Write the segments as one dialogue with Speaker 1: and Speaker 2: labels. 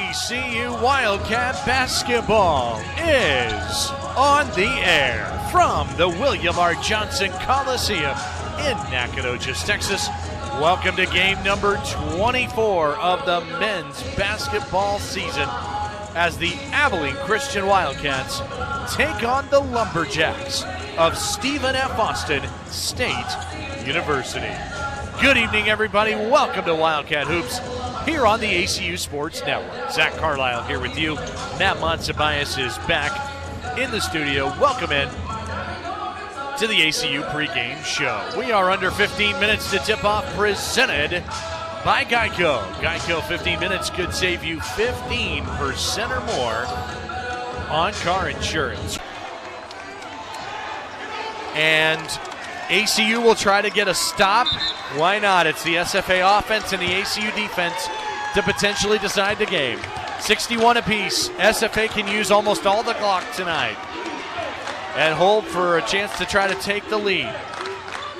Speaker 1: ACU Wildcat basketball is on the air from the William R. Johnson Coliseum in Nacogdoches, Texas. Welcome to game number 24 of the men's basketball season as the Abilene Christian Wildcats take on the Lumberjacks of Stephen F. Austin State University. Good evening, everybody. Welcome to Wildcat Hoops here on the ACU Sports Network. Zach Carlyle here with you. Matt Montsabias is back in the studio. Welcome in to the ACU pregame show. We are under 15 minutes to tip off, presented by Geico. Geico, 15 minutes could save you 15% or more on car insurance. And ACU will try to get a stop. Why not? It's the SFA offense and the ACU defense to potentially decide the game. 61 apiece. SFA can use almost all the clock tonight and hold for a chance to try to take the lead.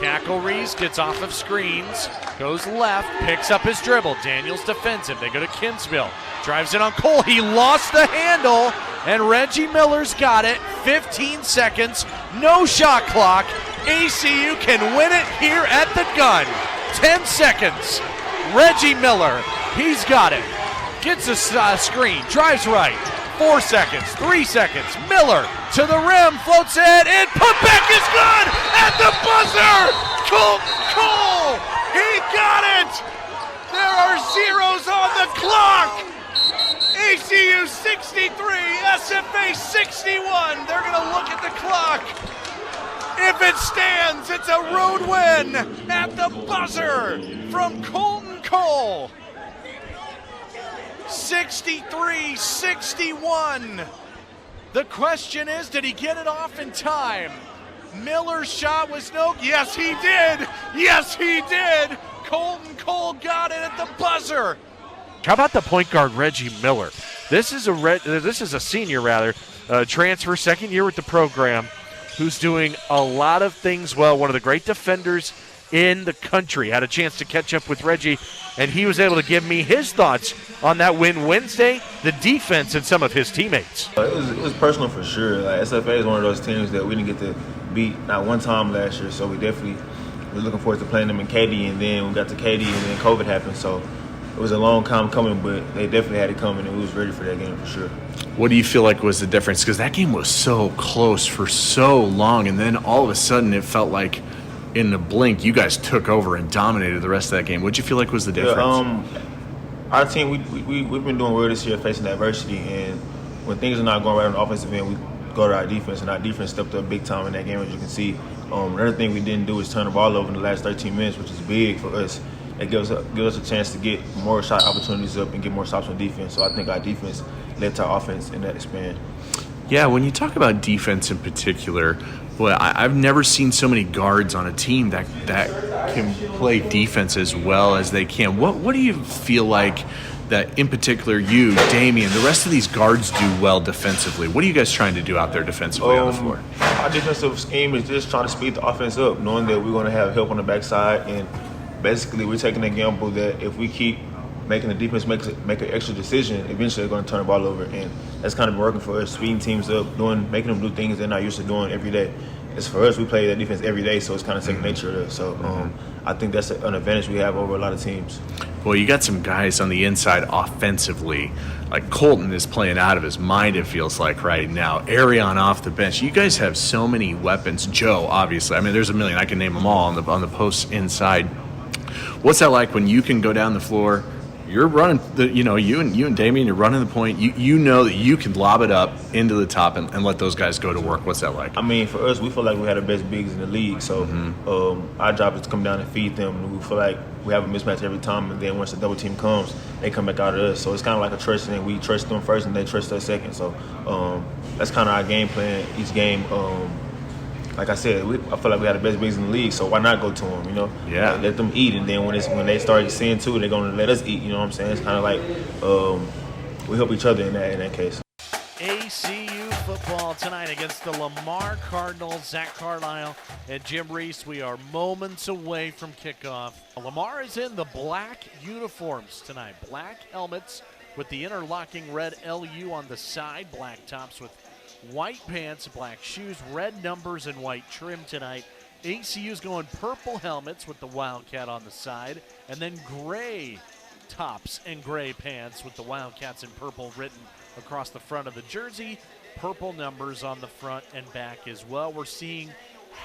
Speaker 1: Cackle Reese gets off of screens, goes left, picks up his dribble. Daniels defends him. They go to Kinsmill. Drives it on Cole. He lost the handle, and Reggie Miller's got it. 15 seconds, no shot clock. ACU can win it here at the gun. 10 seconds. Reggie Miller, he's got it. Gets a screen, drives right. 4 seconds, 3 seconds. Miller to the rim, floats it, and putback is good at the buzzer. Cole, he got it. There are zeros on the clock. ACU 63, SFA 61. They're going to look at the clock. If it stands, it's a road win at the buzzer from Colton Cole. 63-61. The question is, did he get it off in time? Miller's shot was no. Yes, he did. Yes, he did. Colton Cole got it at the buzzer.
Speaker 2: How about the point guard, Reggie Miller? This is a senior, transfer, second year with the program, who's doing a lot of things well, one of the great defenders in the country. Had a chance to catch up with Reggie, and he was able to give me his thoughts on that win Wednesday, the defense, and some of his teammates.
Speaker 3: It was personal for sure. Like, SFA is one of those teams that we didn't get to beat not one time last year, so we definitely were looking forward to playing them in Katy, and then we got to Katy, and then COVID happened, so it was a long time coming, but they definitely had it coming, and we was ready for that game for sure.
Speaker 4: What do you feel like was the difference? Because that game was so close for so long, and then all of a sudden it felt like in the blink you guys took over and dominated the rest of that game. What did you feel like was the difference?
Speaker 3: Our team, we've been doing well this year facing adversity, and when things are not going right on the offensive end, we go to our defense, and our defense stepped up big time in that game, as you can see. Another thing we didn't do is turn the ball over in the last 13 minutes, which is big for us. It gives us a chance to get more shot opportunities up and get more stops on defense. So I think our defense led to our offense in that span.
Speaker 4: Yeah, when you talk about defense in particular, well, I've never seen so many guards on a team that can play defense as well as they can. What do you feel like that in particular you, Damian, the rest of these guards do well defensively? What are you guys trying to do out there defensively on the floor?
Speaker 3: Our defensive scheme is just trying to speed the offense up, knowing that we're going to have help on the backside, and basically we're taking a gamble that if we keep making the defense make an extra decision, eventually they're going to turn the ball over, and that's kind of been working for us, speeding teams up, making them do things they're not used to doing every day. It's for us, we play that defense every day, so it's kind of second nature to us. So I think that's an advantage we have over a lot of teams.
Speaker 4: Well, you got some guys on the inside offensively. Like Colton is playing out of his mind, it feels like, right now. Arion off the bench. You guys have so many weapons. Joe, obviously. I mean, there's a million. I can name them all on the posts inside. What's that like when you can go down the floor? You're running, you and Damian, you're running the point. You know that you can lob it up into the top and let those guys go to work. What's that like?
Speaker 3: I mean, for us, we feel like we have the best bigs in the league. So our job is to come down and feed them. And we feel like we have a mismatch every time. And then once the double team comes, they come back out of us. So it's kind of like a trust thing. We trust them first and they trust us second. So that's kind of our game plan each game. Like I said, I feel like we have the best bigs in the league, so why not go to them,
Speaker 4: Yeah.
Speaker 3: Let them eat, and then when they start seeing too, they're going to let us eat, you know what I'm saying? It's kind of like we help each other in that case.
Speaker 1: ACU football tonight against the Lamar Cardinals. Zach Carlyle and Jim Reese. We are moments away from kickoff. Lamar is in the black uniforms tonight. Black helmets, with the interlocking red LU on the side, black tops with white pants, black shoes, red numbers, and white trim tonight. ACU's going purple helmets with the Wildcat on the side, and then gray tops and gray pants with the Wildcats in purple written across the front of the jersey. Purple numbers on the front and back as well. We're seeing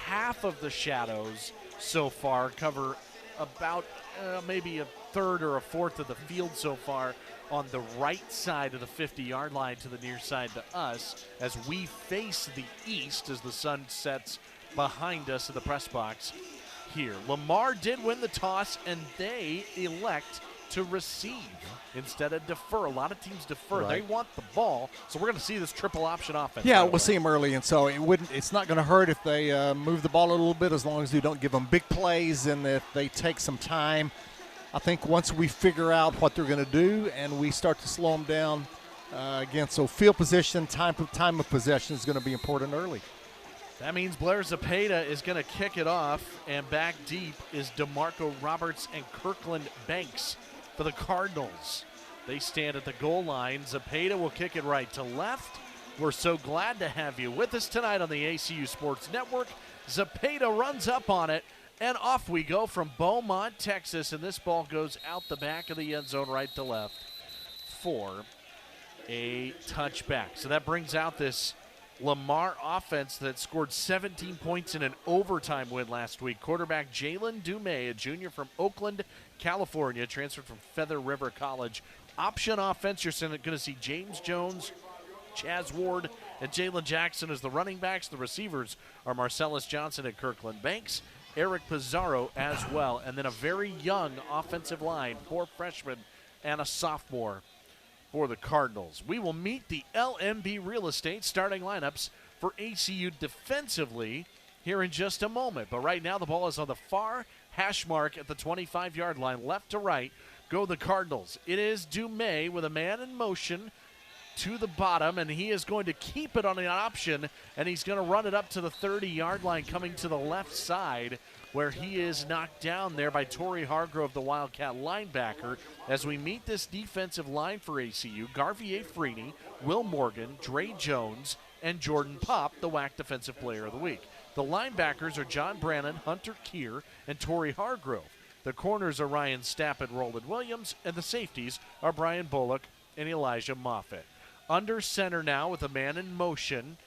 Speaker 1: half of the shadows so far cover about maybe a third or a fourth of the field so far on the right side of the 50-yard line to the near side to us as we face the east as the sun sets behind us in the press box here. Lamar did win the toss, and they elect to receive instead of defer. A lot of teams defer. Right. They want the ball, so we're going to see this triple option offense.
Speaker 5: Yeah, we'll see them early, and so it's not going to hurt if they move the ball a little bit, as long as you don't give them big plays and if they take some time. I think once we figure out what they're going to do and we start to slow them down, again, so field position, time of possession is going to be important early.
Speaker 1: That means Blair Zepeda is going to kick it off, and back deep is DeMarco Roberts and Kirkland Banks for the Cardinals. They stand at the goal line. Zepeda will kick it right to left. We're so glad to have you with us tonight on the ACU Sports Network. Zepeda runs up on it, and off we go from Beaumont, Texas, and this ball goes out the back of the end zone right to left for a touchback. So that brings out this Lamar offense that scored 17 points in an overtime win last week. Quarterback Jalen Dumais, a junior from Oakland, California, transferred from Feather River College. Option offense, you're going to see James Jones, Chaz Ward, and Jalen Jackson as the running backs. The receivers are Marcellus Johnson and Kirkland Banks, Eric Pizarro as well, and then a very young offensive line, 4 freshmen and a sophomore for the Cardinals. We will meet the LMB Real Estate starting lineups for ACU defensively here in just a moment. But right now the ball is on the far hash mark at the 25-yard line, left to right. Go the Cardinals. It is Dumais with a man in motion to the bottom, and he is going to keep it on an option, and he's going to run it up to the 30-yard line coming to the left side, where he is knocked down there by Torrey Hargrove, the Wildcat linebacker. As we meet this defensive line for ACU, Garvier Freeney, Will Morgan, Dre Jones, and Jordan Pop, the WAC Defensive Player of the Week. The linebackers are John Brannon, Hunter Keir, and Torrey Hargrove. The corners are Ryan Stapp and Roland Williams, and the safeties are Brian Bullock and Elijah Moffitt. Under center now with a man in motion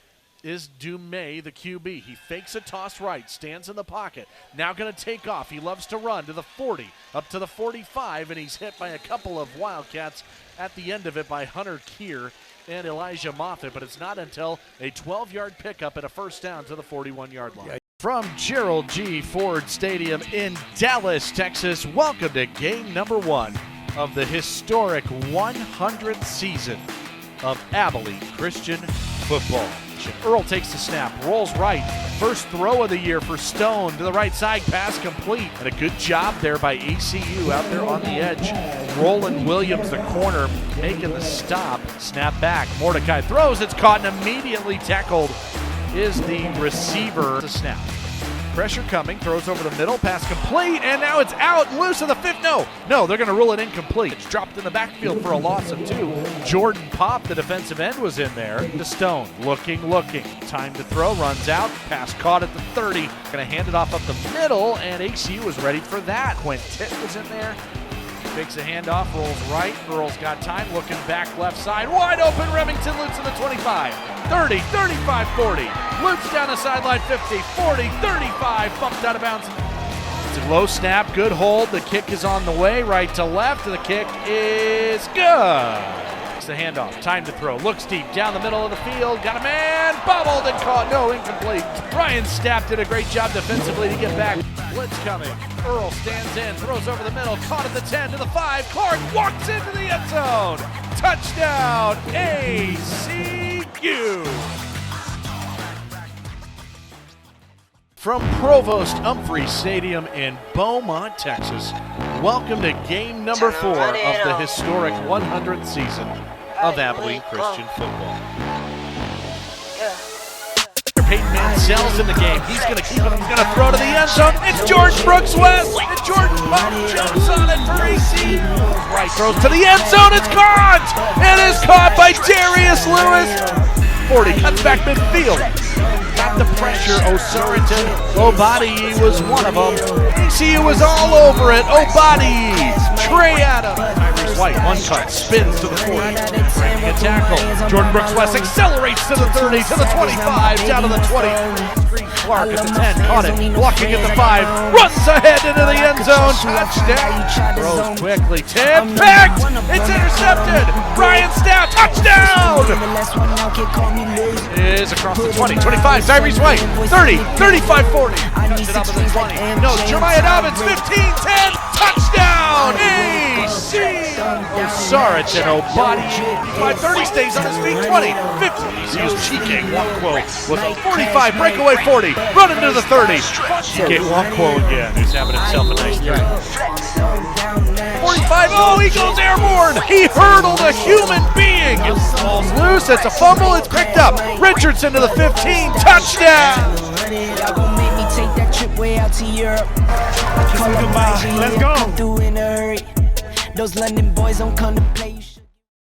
Speaker 1: is Dumais, the QB. He fakes a toss right, stands in the pocket, now going to take off. He loves to run to the 40, up to the 45, and he's hit by a couple of Wildcats at the end of it by Hunter Keir and Elijah Moffitt, but it's not until a 12-yard pickup and a first down to the 41-yard line. From Gerald G. Ford Stadium in Dallas, Texas, welcome to game number 1 of the historic 100th season of Abilene Christian football. Earl takes the snap, rolls right. First throw of the year for Stone to the right side, pass complete. And a good job there by ACU out there on the edge. Roland Williams, the corner, making the stop. Snap back. Mordecai throws, it's caught and immediately tackled is the receiver. The snap. Pressure coming, throws over the middle, pass complete, and now it's out and loose of the 5th. No, they're going to rule it incomplete. It's dropped in the backfield for a loss of 2. Jordan Pop, the defensive end, was in there. To Stone, looking. Time to throw, runs out, pass caught at the 30. Going to hand it off up the middle, and ACU was ready for that. Quintet was in there. Makes a handoff, rolls right. Earl's got time, looking back left side. Wide open, Remington loops in the 25, 30, 35, 40. Loops down the sideline, 50, 40, 35. Bumped out of bounds. It's a low snap, good hold. The kick is on the way, right to left. The kick is good. The handoff, time to throw, looks deep, down the middle of the field, got a man, bobbled and caught, no, incomplete. Ryan Stapp did a great job defensively to get back. Blitz coming, Earl stands in, throws over the middle, caught at the 10 to the 5, Clark walks into the end zone. Touchdown, ACU. From Provost Humphrey Stadium in Beaumont, Texas, welcome to game number 4 of the historic 100th season of Abilene Christian football. Peyton Mansell's in the game. He's going to keep it. He's going to throw to the end zone. It's George Brooks West. And Jordan Pope jumps on it for AC. Right, throws to the end zone. It's caught. It is caught by Darius Lewis. 40, cuts back midfield. Got the pressure. O'Suriton. Obadi was one of them. ECU was all over it. Obadi. Trey Adams. Tyrese White, one cut, spins to the 40. Breaking a tackle. Jordan Brooks West accelerates to the 30, to the 25, down to the 20. Clark at the 10, caught it, blocking at the 5, runs ahead into the end zone, touchdown. Throws quickly, tipped, picked, it's intercepted. Ryan Stout, touchdown. Is across the 20, 25, Tyrese White, 30, 35, 40. Cuts it up to the 20. No, Jeremiah Dobbins, 15, 10, touchdown. AC. O'Suriton, Obadi, 5-30, stays on his feet, 20, 50. He's Chike Nwankwo with a 45, breakaway 40, running to the 30. Chike Nwankwo again, who's having himself a nice day. 45, oh, he goes airborne. He hurdled a human being. Ball's loose, it's a fumble, it's picked up. Richardson to the 15, touchdown.
Speaker 6: Take that trip way out to Europe. Let's go. Those London boys don't come to play.